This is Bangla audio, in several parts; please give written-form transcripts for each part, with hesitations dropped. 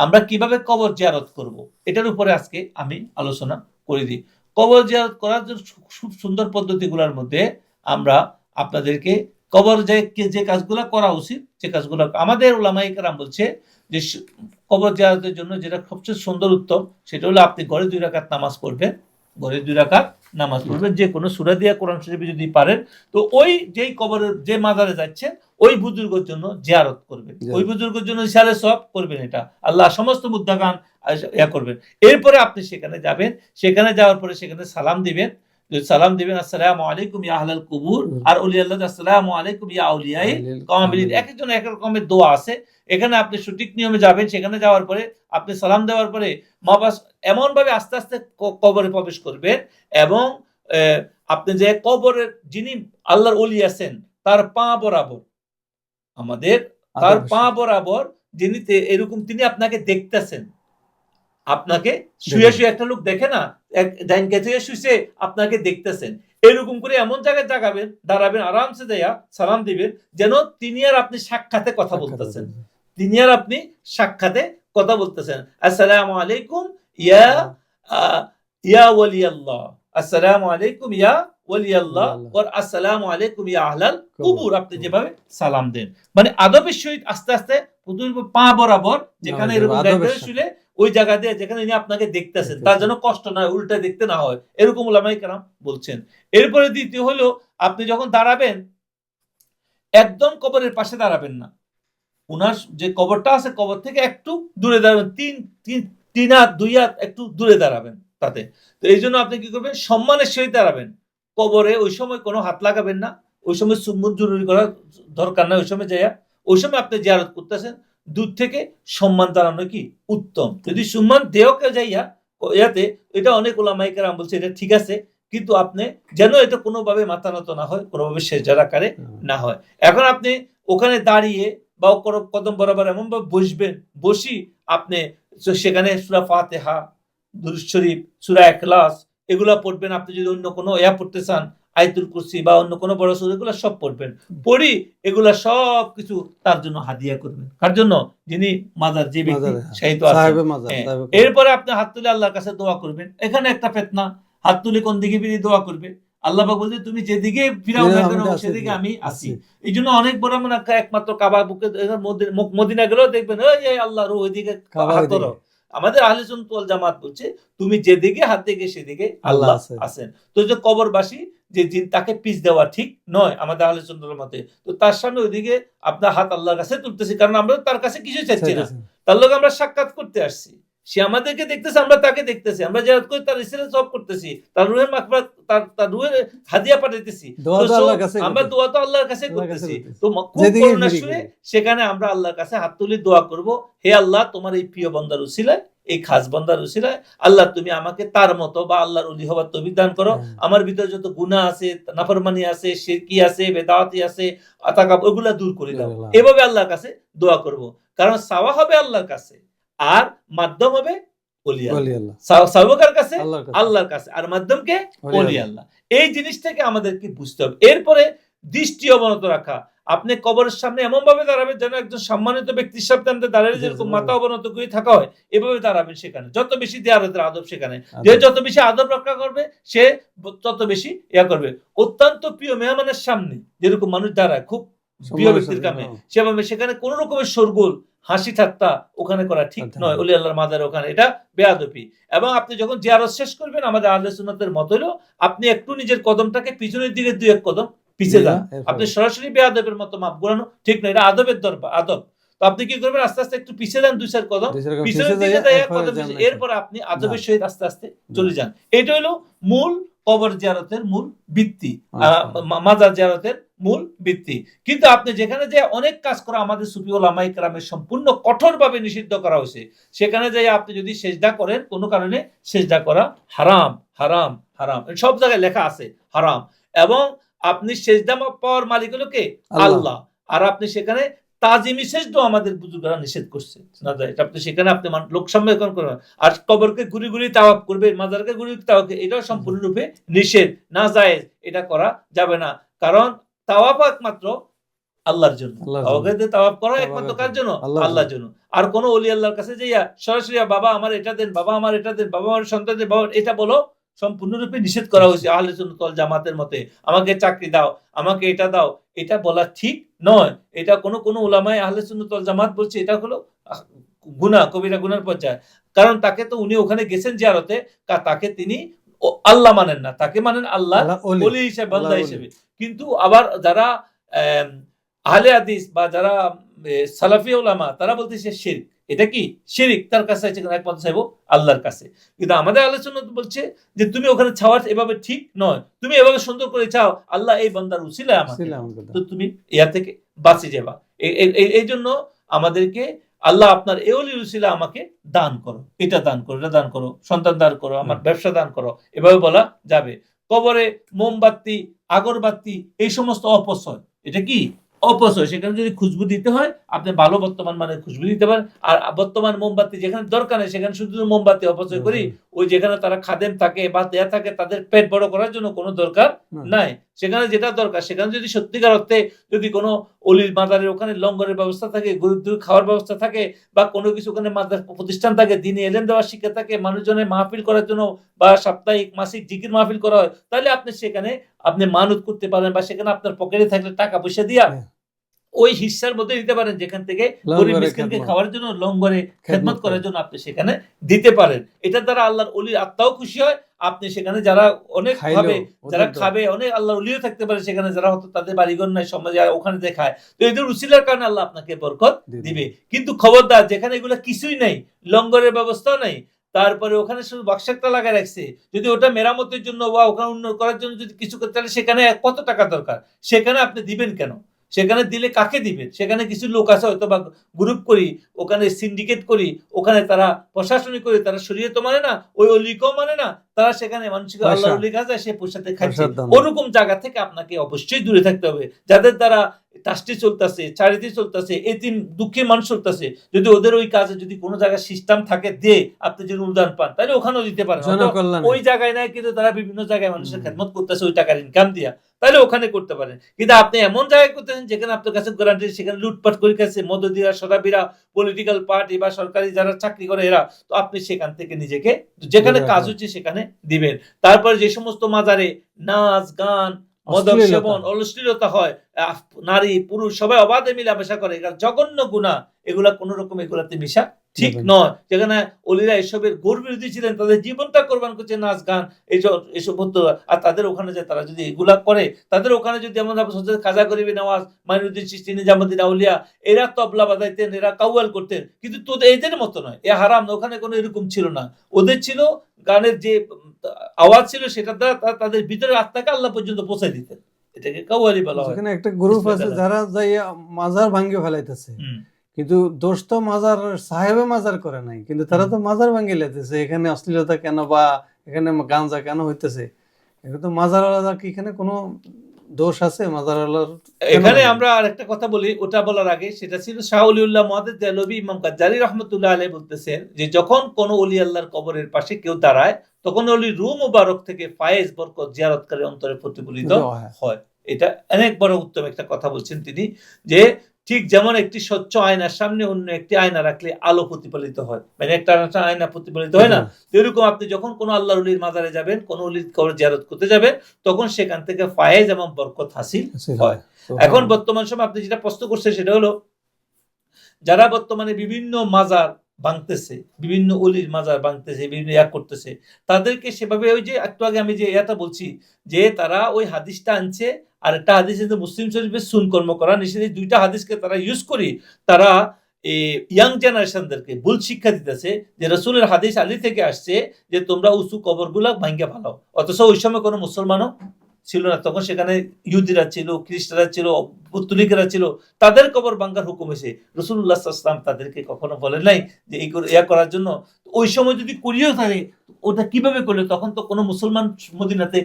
আমরা কিভাবে কবর জিয়ারত করব, এটার উপরে আজকে আমি আলোচনা করে দিই। কবর জিয়ারত করার জন্য খুব সুন্দর পদ্ধতিগুলোর মধ্যে আমরা আপনাদেরকে কবর যে কাজগুলো করা উচিত, যে কাজগুলো আমাদের উলামায়ে কেরাম বলছে যে কবর জিয়ারতের জন্য যেটা সবচেয়ে সুন্দর উত্তম, সেটা হলো আপনি ঘরে 2 রাকাত নামাজ পড়বেন। ঘরে 2 রাকাত নামাজ পড়বেন, যে কোনো সূরা দিয়ে কোরআন শরীফ যদি পারেন, তো ওই যেই কবরের যে মাজারে যাচ্ছেন ওই বুজুর্গের জন্য জিয়ারত করবেন, ওই বুজুর্গের জন্য ইশারে সব করবেন, এটা আল্লাহ সমস্ত মুদ্দাগান করবেন। এরপরে আপনি সেখানে যাবেন, সেখানে যাওয়ার পরে সেখানে সালাম দিবেন। সালাম দিবেন, আসসালামু আলাইকুম ইয়া আহলাল কুবুর, আর ওলিয়া আল্লাহ আসসালামু আলাইকুম ইয়া আউলিয়ায়ে কামিলিন। এক একজন এক এক রকমের দোয়া আছে। এখানে আপনি সঠিক নিয়মে যাবেন। সেখানে যাওয়ার পরে আপনি সালাম দেওয়ার পরে মাবাস এমন ভাবে আস্তে আস্তে কবরে প্রবেশ করবেন, এবং আপনি যে কবরের যিনি আল্লাহর ওলি আছেন তার পা বরাবর, আমাদের তার পা বরাবর যিনি এরকম তিনি আপনাকে দেখতেছেন, আপনাকে শুয়ে শুয়ে একটা লোক দেখে না, ডাইন কাছে শুয়ে আপনাকে দেখতেছেন, এরকম করে এমন জায়গায় দাঁড়াবেন, আরামসে যাইয়া সালাম দিবেন, যেন তিনি আর আপনি সাক্ষাতে কথা বলতেছেন, তিনি আর আপনি সাক্ষাতে কথা বলতেছেন। আসসালামু আলাইকুম ইয়া ইয়া ওয়ালি আল্লাহ, আসসালামু আলাইকুম ইয়া ওয়ালি আল্লাহ, ওয়া আসসালামু আলাইকুম ইয়া আহলাল কুবুর। আপনি যেভাবে সালাম দেন, মানে আদবের সহিত আস্তে আস্তে পা বরাবর, যেখানে এরকম শুলে ওই জায়গা দিয়ে যেখানে ইনি আপনাকে দেখতেছেন তার জন্য কষ্ট না হয়, উল্টা দেখতে না হয়, এরকম উলামায়ে কেরাম বলছেন। এরপরে দ্বিতীয় হলো, আপনি যখন দাঁড়াবেন একদম কবরের পাশে দাঁড়াবেন না, উনার যে কবরটা আছে কবর থেকে একটু দূরে দাঁড়াবেন, তিন হাত 2 হাত একটু দূরে দাঁড়াবেন তাতে। তো এই জন্য আপনি কি করবেন, সম্মানের সহিত দাঁড়াবেন কবরে। ওই সময় কোনো হাত লাগাবেন না, ওই সময় সুন্নত জরুরি করার দরকার নাই। ওই সময় যাইয়া, ওই সময় আপনি জিয়ারত করতেছেন, দূর থেকে সম্মান জানানো কি উত্তম। যদি সম্মান দেও কেউ যাইয়া ইয়াতে, এটা অনেক উলামায়ে কেরাম বলছে এটা ঠিক আছে, কিন্তু আপনি যেন এটা কোনোভাবে মাথা নত না হয়, কোনোভাবে সেজদার আকারে না হয়। এখন আপনি ওখানে দাঁড়িয়ে বা কদম বরাবর এমন ভাবে বসবেন, বসি আপনি সেখানে সূরা ফাতিহা, দুরূদ শরীফ, সূরা ইখলাস এগুলা পড়বেন। আপনি যদি অন্য কোনো পড়তে চান, আয়াতুল কুরসি বা অন্য কোনো বড় সূরা, এগুলা সব পড়বেন। পড়ি এগুলা সব কিছু তার জন্য হাদিয়া করবেন। কার জন্য? যিনি মাজার, যে ব্যক্তি শাহিদ আছে। এরপরে আপনি হাত তুলে আল্লাহর কাছে দোয়া করবেন। এখানে একটা ফিতনা, হাত তুলে কোন দিকে ফিরে দোয়া করবে? আল্লাহ পাক বলছে তুমি যেদিকে ফিরাও না কেন সেদিকে আমি আছি। এই জন্য অনেক বড় মানে একমাত্র কাবা বুকে মদিনা গেলেও দেখবেন ওই আল্লাহর ওইদিকে হাত ধরো। আমাদের আহলে সুন্নাত ওয়াল জামাত বলছে তুমি যেদিকে হাত দিকে সেদিকে আল্লাহ আছেন। তো যে কবরবাসী যে তাকে পিছ দেওয়া ঠিক নয় আমাদের আহলে সুন্নাতের মতে। তো তার সামনে ওইদিকে আপনার হাত আল্লাহর কাছে তুলতেছি, কারণ আমরা তার কাছে কিছু চাইছি না, তার লগে আমরা সাক্ষাৎ করতে আসছি। সে আমাদেরকে দেখতেছে, আমরা তাকে দেখতেছি, আমরা জিয়ারত করে তার ইসলাম সব করতেছি, তার রূহের মাগফিরাত, তার রূহের হাদিয়া পাঠাইতেছি, আমরা দোয়া তো আল্লাহর কাছে করতেছি। তো খুব করুণা শুনে সেখানে আমরা আল্লাহর কাছে হাত তুলে দোয়া করব, হে আল্লাহ তোমার এই প্রিয় বান্দার উসিলায়, এই খাস বান্দার উসিলায় আল্লাহ তুমি আমাকে তার মতো বা আল্লাহর ওলি হওয়ার তৌফিক দান করো। আমার ভিতরে যত গুনাহ আছে, নাফরমানি আছে, শিরকি আছে, বেদাতি আছে, আতাকাব, ওগুলা দূর করে দাও। এভাবে আল্লাহর কাছে দোয়া করব, কারণ সাওয়া হবে আল্লাহর কাছে আর মাধ্যম হবে ওলি আল্লাহ। সাওয়াকার কাছে আল্লাহর কাছে আর মাধ্যমকে ওলি আল্লাহ। এই জিনিসটাকে আমাদেরকে বুঝতে হবে। এরপরে দৃষ্টি অবনত রাখা। আপনি কবরের সামনে এমন ভাবে দাঁড়াবেন যেন একজন সম্মানিত ব্যক্তির সামনে দাঁড়ালে যেরকম মাথা অবনত করে থাকা হয়, এভাবে দাঁড়াবেন। সেখানে যত বেশি জিয়ারতের আদব, সেখানে যে যত বেশি আদব রক্ষা করবে সে তত বেশি করবে। অত্যন্ত প্রিয় মেহমানের সামনে যেরকম মানুষ দাঁড়ায়, খুব প্রিয় ব্যক্তির কামে, সেভাবে সেখানে কোন রকমের শোরগোল, হাসি ঠাট্টা ওখানে করা ঠিক নয়। ওলি আল্লাহর মাজার ওখানে, এটা বেয়াদবি। এবং আপনি যখন জিয়ারত শেষ করবেন, আমাদের আহলে সুন্নাতের মত হলো আপনি একটু নিজের কদমটাকে পিছনের দিকে 2-1 কদম পিছিয়ে যান। আপনি সরাসরি বেয়াদবের মতো মাপ ঘোরানো ঠিক নয়, এটা আদবের দরকার, আদব। তো আপনি কি করবেন, আস্তে আস্তে একটু পিছিয়ে যান 2-4 কদম, পিছনের দিকে যায় কদম, এরপর আপনি আদবের সহিত আস্তে আস্তে চলে যান। এটা হলো মূল কবর জিয়ারতের মূল ভিত্তি, মাজার জিয়ারতের মূল ভিত্তি। কিন্তু আপনি যেখানে যে অনেক কাজ করা আমাদের সুফি ওলামায়ে কেরামের সম্পূর্ণ কঠোরভাবে নিষিদ্ধ করা হয়েছে, সেখানে যাই আপনি যদি সেজদা করেন, কোনো কারণে সেজদা করা হারাম, হারাম, হারাম, সব জায়গায় লেখা আছে হারাম। এবং আপনি সেজদা পাওয়ার মালিক হলো কে? আল্লাহ। আর আপনি সেখানে তাজিমি সেজদা আমাদের বুজুর্গরা নিষেধ করছে না যায়, আপনি সেখানে আপনি লোক সম্মেলন করবেন আর কবরকে ঘুরি ঘুরি তাওয়াফ করবে, মাজারকে ঘুরি তাওয়াফ, এটাও সম্পূর্ণরূপে নিষেধ, না জায়েজ, এটা করা যাবে না। কারণ তাওয়াফ একমাত্র আল্লাহর জন্য। আল্লাহর কাবা জন্য। ঘরে তাওয়াফ করা তাওয়াফ একমাত্র করা কার জন্য? আল্লাহর আল্লাহর জন্য। আর কোন ওলি আল্লাহর কাছে যাইয়া সরাসরি বাবা আমার এটা দেন, বাবা আমার এটা দেন, বাবা আমার সন্তান দেন, বাবা এটা বলো সম্পূর্ণরূপে নিষেধ করা হয়েছে আহলে সুন্নাত ওয়াল জামাতের মতে। আমাকে চাকরি দাও, আমাকে এটা দাও, এটা বলা ঠিক নয়। এটা কোন উলামায়ে আহলে সুন্নাত ওয়াল জামাত বলছে এটা হলো গুনাহ, কবিরা গুনার পর্যায়ে। কারণ তাকে তো উনি ওখানে গেছেন জিয়ারতে, তাকে তিনি আল্লাহ মানেন না, তাকে মানেন আল্লাহ ওলি হিসেবে, বান্দা হিসেবে। কিন্তু আবার যারা আহলে হাদিস বা যারা সালাফি উলামা তারা বলতেছে শিরক। এটা কি শিরক? তার কাছে আছে একমাত্র চাইবো আল্লাহর কাছে। কিন্তু আমাদের আহলে সুন্নাত বলছে যে তুমি ওখানে চাওয়া এভাবে ঠিক নয়, তুমি এভাবে সুন্দর করে চাও আল্লাহ এই বান্দার উসিলায় আমাকে, তো তুমি ইয়া থেকে বাঁচে যাবা। এই জন্য আমাদেরকে আল্লাহ আপনার এই ওলির উসিলা আমাকে দান করো, এটা দান করো, এটা দান করো, সন্তান দান করো, আমার ব্যবসা দান করো, এভাবে বলা যাবে। কবরে মোমবাতি, আগরবাতি এই সমস্ত অপচয়, এটা কি অপচয়। সেখানে যদি খুশবু দিতে হয় আপনি ভালো বর্তমান মানে খুশবু দিতে পারেন। আর বর্তমান মোমবাতি যেখানে দরকার নেই সেখানে শুধু মোমবাতি অপচয় করি। ওই যেখানে তারা খাদেম থাকে বা দেয়া থাকে তাদের পেট বড় করার জন্য কোনো দরকার নাই। সেখানে যেটা দরকার, সেখানে যদি সত্যিকার অর্থে যদি কোনো অলির মাজারের ওখানে লঙ্গরের ব্যবস্থা থাকে, গরিব খাওয়ার ব্যবস্থা থাকে, বা কোনো কিছু ওখানে মাদ্রাসা প্রতিষ্ঠান থাকে, দিনে এলেন দেওয়ার শিক্ষা থাকে, মানুষজনের মাহফিল করার জন্য বা সাপ্তাহিক মাসিক জিকির মাহফিল করা হয়, তাহলে আপনি সেখানে আপনি মানত করতে পারেন, বা সেখানে আপনার পকেটে থাকলে টাকা পয়সা দিয়া ওই হিস্সার মধ্যে দিতে পারেন, যেখান থেকে গরিব মিসকিনকে খাওয়ার জন্য, লঙ্গরে খেদমত করার জন্য আপনি সেখানে দিতে পারেন। এটার দ্বারা আল্লাহর ওলির আত্মাও খুশি হয়। আপনি সেখানে যারা অনেক ভাবে যারা খাবে, অনেক আল্লাহর ওলিও থাকতে পারে সেখানে, যারা হয়তো তাদের বাড়িঘর নাই, সমাজে ওখানে দেখায়, তো এদের উসিলার কারণে আল্লাহ আপনাকে বরকত দিবে। কিন্তু খবরদার, যেখানে এগুলো কিছুই নাই, লঙ্গরের ব্যবস্থা নাই, তারপরে ওখানে শুধু বাক্সাটা লাগায় রাখছে, যদি ওটা মেরামতের জন্য বা ওখানে উন্নয়ন করার জন্য যদি কিছু করতে, তাহলে সেখানে কত টাকা দরকার, সেখানে আপনি দিবেন কেন? সেখানে দিলে কাকে দিবেন? সেখানে কিছু লোক আছে হয়তো বা গ্রুপ করি, ওখানে সিন্ডিকেট করি, ওখানে তারা প্রশাসনিক করি, তারা শরীয়ত মানে না, ওই অলিকেও মানে না, তারা সেখানে মানুষকে আল্লাহর ওলি কাজ সে পয়সাতে খাচ্ছে। ওরকম জায়গা থেকে আপনাকে অবশ্যই দূরে থাকতে হবে। যাদের দ্বারা ট্রাস্টি চলতেছে, চ্যারিটি চলতেছে, এতিম দুঃখী মানুষ চলতেছে, যদি ওদের ওই কাজে যদি কোনো জায়গায় সিস্টেম থাকে দিয়ে আপনি যদি অনুদান পান, তাহলে ওখানেও দিতে পারেন। ওই জায়গায় নাই, কিন্তু তারা বিভিন্ন জায়গায় মানুষের খেদমত করতেছে ওই টাকার ইনকাম দিয়া, তাহলে ওখানে করতে পারেন। কিন্তু আপনি এমন জায়গায় করতেছেন যেখানে আপনার কাছে গ্যারান্টি, সেখানে লুটপাট করে কাছে মদদিরা, সরাবিরা, পলিটিক্যাল পার্টি বা সরকারি যারা চাকরি করে এরা, তো আপনি সেখান থেকে নিজেকে যেখানে কাজ হচ্ছে সেখানে দিবেন। তারপরে যে সমস্ত মাজারে নাচ গান, মদক সেবন, অশ্লীলতা হয়, নারী পুরুষ সবাই অবাধে মিলামেশা করে, জঘন্য গুনাহ, এগুলা কোন রকম এগুলাতে মিশা ঠিক নয়। যেখানে অলিরা এসবের ঘোর বিরোধী ছিলেন, তাদের জীবনটা কোরবান করছে নাচ গান এসব হতো। আর তাদের ওখানে যে তারা যদি এগুলা করে, তাদের ওখানে যদি এমন খাজা গরিবি নওয়াজ, মাইনুদ্দিন চিশতি, নিজামুদ্দিন আউলিয়া, এরা তবলা বাজাইতেন, এরা কাওয়াল করতেন, কিন্তু তোদের এদের মতো নয়, এ হারাম। ওখানে কোনো এরকম ছিল না। ওদের ছিল গানের যে আওয়াজ ছিল সেটা দ্বারা তাদের ভিতরে আত্মাকে আল্লাহ পর্যন্ত পৌঁছায় দিতেন। এটাকে কাওয়ালি বলা হয়। এখানে একটা গ্রুপ আছে যারা যাইয়া মাজার ভাঙ্গে ফেলাইতেছে, কিন্তু দোষ তো মাজার সাহেবে মাজার করে নাই, কিন্তু তারা তো মাজার ভাঙ্গে লেতেছে। এখানে অশ্লীলতা কেন বা এখানে গাঁজা কেন হইতেছে? এটা তো মাজার আলাদা, কি এখানে কোনো দোষ আছে মাজার আলার? এখানে আমরা আরেকটা কথা বলি, ওটা বলার আগে, সেটা ছিল শাহ ওলিউল্লাহ মুহাদ্দিস দেহলভী ইমাম গাজ্জালী রাহমাতুল্লাহ আলাইহি বলতেছেন যে যখন কোন ওলি আল্লাহর কবরের পাশে কেউ দাঁড়ায়, তখন ওলির রূহ মুবারক থেকে ফায়েজ বরকত জিয়ারতকারী অন্তরে প্রতিফলিত হয়। এটা অনেক বড় উত্তম একটা কথা বলছেন তিনি, যে ঠিক যেমন একটি স্বচ্ছ আয়নার সামনে অন্য একটি আয়না রাখলে আলো প্রতিফলিত হয়, মানে একটা আয়না প্রতিফলিত হয় না, এরকম আপনি যখন কোন আল্লাহর ওলির মাজারে যাবেন, কোন ওলির কবর জিয়ারত করতে যাবেন, তখন সেখান থেকে ফায়েজ এবং বরকত হাসিল হয়। এখন বর্তমান সময় আপনি যেটা প্রশ্ন করছেন সেটা হলো, যারা বর্তমানে বিভিন্ন মাজার ভাঙতেছে, বিভিন্ন ওলির মাজার ভাঙতেছে, বিভিন্ন করতেছে, তাদেরকে সেভাবে ওই যে একটু আগে আমি যে বলছি, যে তারা ওই হাদিসটা আনছে, আর একটা হাদিস মুসলিম শরীফের সুন কর্ম করা নিষেধ, এই দুইটা হাদিসকে তারা ইউজ করি, তারা ইয়াং জেনারেশনদেরকে ভুল শিক্ষা দিতেছে যে রাসূলের হাদিস আলী থেকে আসছে যে তোমরা উঁচু কবরগুলা ভাঙ্গা ফেলাও, অথচ ওই সময় কোনো মুসলমানও ছিল না। তখন সেখানে ইহুদিরা ছিল, খ্রিস্টানরা ছিল, পর্তুগিজরা ছিল, তাদের কবর ভাঙ্গার হুকুম হয়েছে। রাসূলুল্লাহ সাল্লাল্লাহু আলাইহি ওয়াসাল্লাম তাদেরকে কখনো বলে নাই যে এই করার জন্য। ওই সময় যদি করিও থাকে, ওটা কিভাবে করলো? তখন তো কোনো মুসলমান মদিনাতে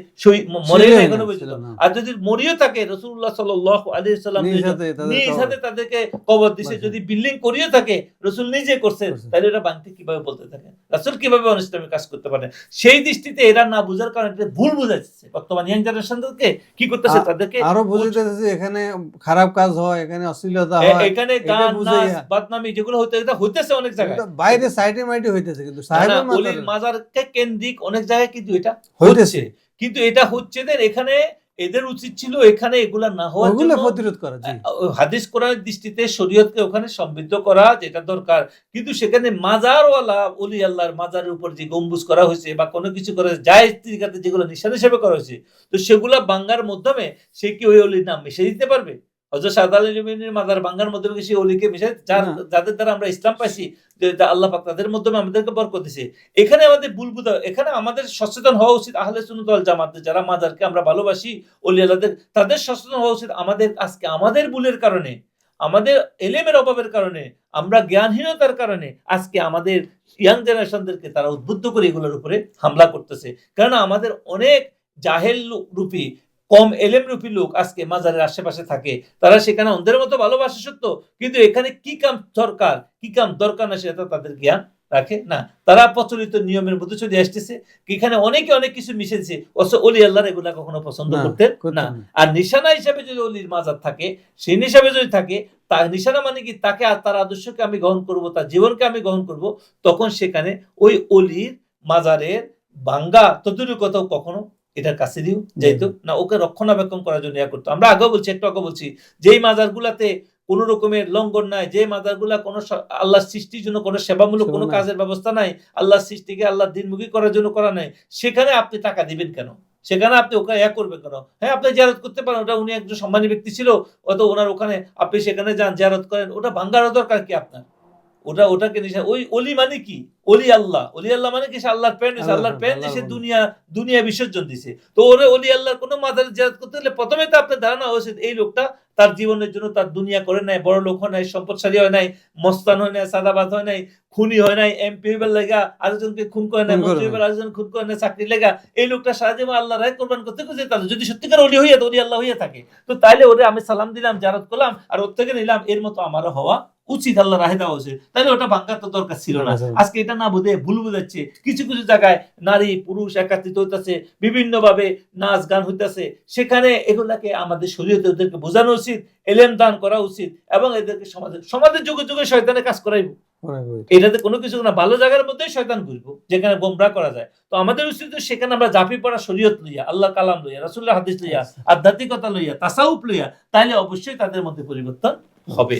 মরে ছিল নাই না, এখনো ছিল পর্যন্ত। না। আর যদি মরিও থাকে, রাসূলুল্লাহ সাল্লাল্লাহু আলাইহি ওয়াসাল্লাম নিজ হাতে তাদের নিজ কবর হাতে তাদেরকে কবর দিছে, বাঁধছে। যদি বিল্ডিং করিয়ে থাকে রাসূল নিজে করছেন, করছে। তাহলে এটা ভাঙতে কিভাবে বলতে থাকেন? রাসূল কিভাবে অনিসলামিক কাজ করতে পারে? সেই দৃষ্টিতে এরা না বুঝার কারণে এটা ভুল বুঝাচ্ছে বর্তমান ইয়াং জেনারেশনদেরকে। কি করতেছে? তাদেরকে আরো বুঝাইতেছে এখানে খারাপ কাজ হয়, এখানে অশ্লীলতা হয়, এখানে এটা গান, নাচ, বুঝাইয়া বাদনামি যেগুলো হইতে, এটা হইতেছে অনেক জায়গায়। কিন্তু বাইরে সাইডে মাইডে হইতেছে, কিন্তু না, সাহেবের অলির মাজারকে কেন্দ্রিক অনেক জায়গায় কিন্তু এটা হইতেছে। হচ্ছে। কিন্তু এটা হচ্ছে এখানে এদের উচিত ছিল এখানে এগুলা না হওয়ার ওগুলো জন্য প্রতিরোধ করা, জি। হাদিস কোরআনের দৃষ্টিতে শরীয়তকে ওখানে সমৃদ্ধ করা যেটা দরকার। কিন্তু সেখানে মাজারওয়ালা ওলি আল্লাহর মাজারের উপর যে গম্বুজ করা হয়েছে বা কোনো কিছু করা হয়েছে, জায়েজ তরিকাতে যেগুলো নিশান হিসেবে করা হয়েছে, তো সেগুলা বাঙ্গার মাধ্যমে সে কি ওই অলির নাম মিশিয়ে দিতে পারবে? হযরত শাহ আলী জমিনের মাজার বাঙ্গার মাধ্যমে কি সেই অলিকে মিশাই? যাদের দ্বারা আমরা ইসলাম পাইছি, যে আল্লাহ পাক তাদের মাধ্যমে আমাদেরকে বরকত দিয়েছে। এখানে আমাদের ভুল বুঝা, এখানে আমাদের সচেতন হওয়া উচিত। আহলে সুন্নাত ওয়াল জামাত যারা মাজারকে আমরা ভালোবাসি, ওলি আল্লাহদের, তাদের সচেতন হওয়া উচিত। আমাদের আজকে আমাদের ভুলের কারণে, আমাদের এলেমের অভাবের কারণে, আমরা জ্ঞানহীনতার কারণে আজকে আমাদের ইয়াং জেনারেশনদেরকে তারা উদ্বুদ্ধ করে এগুলোর উপরে হামলা করতেছে। কারণ আমাদের অনেক জাহেল রূপী, কম এলেম রূপী লোক আজকে মাজারের আশেপাশে থাকে। তারা সেখানে অন্ধের মতো ভালোবাসে সত্য, কিন্তু এখানে কি কাম দরকার, কি কাম দরকার না সেটা তাদের জ্ঞান রাখে না। তারা প্রচলিত নিয়মের মধ্যে চলে আসতেছে। এখানে অনেকে অনেক কিছু মিশেছে, অথচ ওলি আল্লাহর এগুলা কখনো পছন্দ করতেন না। আর নিশানা হিসাবে যদি ওলির মাজার থাকে, সেই হিসাবে যদি থাকে, তার নিশানা মানে কি? তাকে আর তার আদর্শকে আমি গ্রহণ করব, তার জীবনকে আমি গ্রহণ করব, তখন সেখানে ওই অলির মাজারের ভাঙ্গা তদুরকতাও কখনো এটার কাছে দিও যাইতো না, ওকে রক্ষণাবেক্ষণ করার জন্য ইয়া করতো। আমরা আগেও বলছি, একটু আগে বলছি, যেই মাজারগুলাতে কোন রকমের লঙ্ঘন নাই, যে মাজারগুলা কোনো আল্লাহর সৃষ্টির জন্য কোনো সেবামূলক কোনো কাজের ব্যবস্থা নাই, আল্লাহর সৃষ্টিকে আল্লাহর দ্বীনমুখী করার জন্য করা নাই, সেখানে আপনি টাকা দিবেন কেন? সেখানে আপনি ওকে ইয়া করবেন কেন? হ্যাঁ, আপনি জিয়ারত করতে পারেন, ওটা উনি একজন সম্মানী ব্যক্তি ছিল, অত ওনার ওখানে আপনি সেখানে যান, জিয়ারত করেন, ওটা ভাঙ্গার দরকার কি আপনার? ওটাকে ওই অলি মানে কি? অলি আল্লাহ, অলি আল্লাহ মানে কি? সে আল্লাহর প্রেম দিছে, আল্লাহর প্রেম দিছে, দুনিয়া বিসর্জন দিছে। তো ওরে অলি আল্লাহর কোনো মাজারে জিয়ারত করতে হলে প্রথমে তো আপনার ধারণা উচিত এই লোকটা তার জীবনের জন্য তার দুনিয়া করে নাই, বড় লোক হয় নাই, সম্পদশালী হয় নাই, মস্তান হয় নাই, সাদাবাদ হয় নাই, খুনি হয় নাই, এমপি হইবার লাগা আরেকজনকে খুন করে নাই, মন্ত্রী হইবার আরেকজন খুন করে নাই, চাকরি লেগা। এই লোকটা সারা জীবন আল্লাহর রায় কোরবান করতে খুঁজে, তাহলে যদি সত্যিকার অলি হইয়া অলি আল্লাহ হইয়া থাকে, তো তাইলে ওরে আমি সালাম দিলাম, জিয়ারত করলাম, আর ওর থেকে নিলাম, এর মতো আমারও হওয়া উচিত, আল্লাহ রাহে দেওয়া উচিত। তাহলে ওটা ভাঙ্গার তো দরকার ছিল না। আজকে এটা না বুঝে ভুল বুঝাচ্ছে। কিছু কিছু জায়গায় নারী পুরুষ একাত্রিত হইতেছে, বিভিন্ন ভাবে নাচ গান হইতেছে, সেখানে এগুলাকে আমাদের শরীয়তে ওদেরকে বোঝানো উচিত, এলেম দান করা উচিত, এবং এদেরকে সমাজের যুগে যুগে শয়তানের কাজ করাইব। এটাতে কোনো কিছু না, ভালো জায়গার মধ্যেই শয়তান ঘুরবো যেখানে গোমরা করা যায়। তো আমাদের উচিত সেখানে আমরা ঝাঁপি পড়া, শরীয়ত লইয়া, আল্লাহ কালাম লইয়া, রাসূলুল্লাহ হাদিস লইয়া, আধ্যাত্মিকতা লইয়া, তাসাউফ লইয়া, তাইলে অবশ্যই তাদের মধ্যে পরিবর্তন হবে।